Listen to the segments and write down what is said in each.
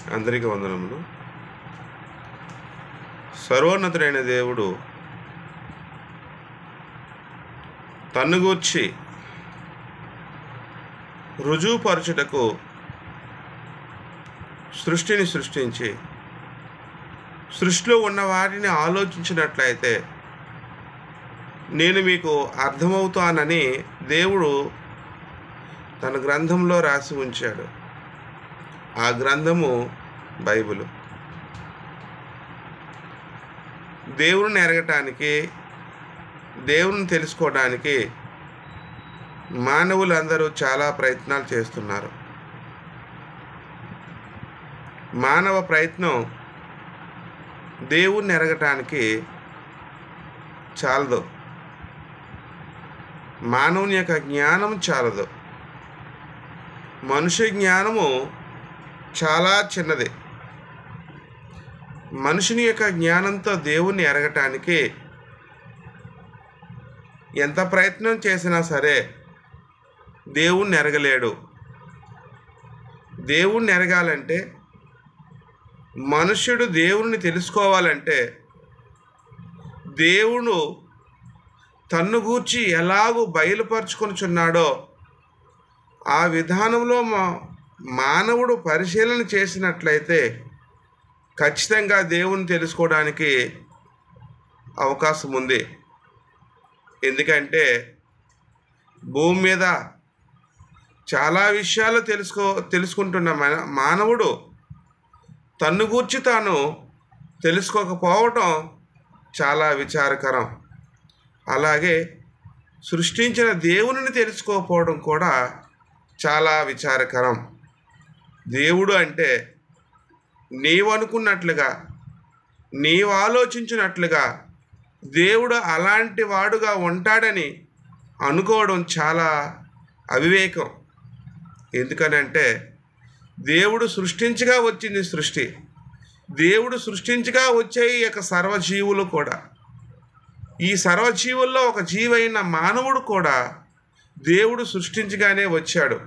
అందరికీ వందనములు. సర్వోన్నతుడైన దేవుడు తన్ను గూర్చి రుజువుపరచుటకు సృష్టిని సృష్టించి సృష్టిలో ఉన్న వాటిని ఆలోచించినట్లయితే నేను మీకు అర్థమవుతానని దేవుడు తన గ్రంథంలో రాసి ఉంచాడు. ఆ గ్రంథము బైబిలు. దేవుని ఎరగటానికి, దేవుని తెలుసుకోవడానికి మానవులందరూ చాలా ప్రయత్నాలు చేస్తున్నారు. మానవ ప్రయత్నం దేవుణ్ణి ఎరగటానికి చాలదు. మానవుని యొక్క జ్ఞానం చాలదు. మనుష్య జ్ఞానము చాలా చిన్నది. మనుషుని యొక్క జ్ఞానంతో దేవుణ్ణి ఎరగటానికి ఎంత ప్రయత్నం చేసినా సరే దేవుణ్ణి ఎరగలేడు. దేవుణ్ణి ఎరగాలంటే, మనుష్యుడు దేవుణ్ణి తెలుసుకోవాలంటే దేవుడు తన్ను గూర్చి ఎలాగూ బయలుపరుచుకొనుచున్నాడో ఆ విధానంలో మానవుడు పరిశీలన చేసినట్లయితే ఖచ్చితంగా దేవుని తెలుసుకోవడానికి అవకాశం ఉంది. ఎందుకంటే భూమి మీద చాలా విషయాలు తెలుసుకుంటున్న మానవుడు తన్ను గూర్చి తాను తెలుసుకోకపోవటం చాలా విచారకరం. అలాగే సృష్టించిన దేవునిని తెలుసుకోకపోవడం కూడా చాలా విచారకరం. దేవుడు అంటే నీవు అనుకున్నట్లుగా, నీవు ఆలోచించినట్లుగా దేవుడు అలాంటి వాడుగా ఉంటాడని అనుకోవడం చాలా అవివేకం. ఎందుకనంటే దేవుడు సృష్టించగా వచ్చింది సృష్టి. దేవుడు సృష్టించగా వచ్చే ఈ యొక్క సర్వజీవులు కూడా, ఈ సర్వజీవుల్లో ఒక జీవైన మానవుడు కూడా దేవుడు సృష్టించగానే వచ్చాడు.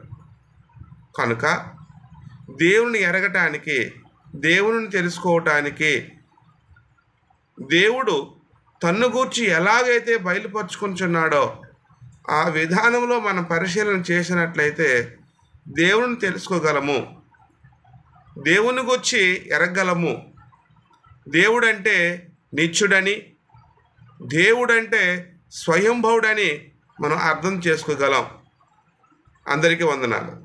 కనుక దేవుని ఎరగటానికి, దేవుని తెలుసుకోవటానికి దేవుడు తన్ను గూర్చి ఎలాగైతే బయలుపరుచుకుంటున్నాడో ఆ విధానంలో మనం పరిశీలన చేసినట్లయితే దేవుని తెలుసుకోగలము, దేవుని గూర్చి ఎరగగలము. దేవుడంటే నిత్యుడని, దేవుడంటే స్వయంభవుడని మనం అర్థం చేసుకోగలం. అందరికీ వందనాలు.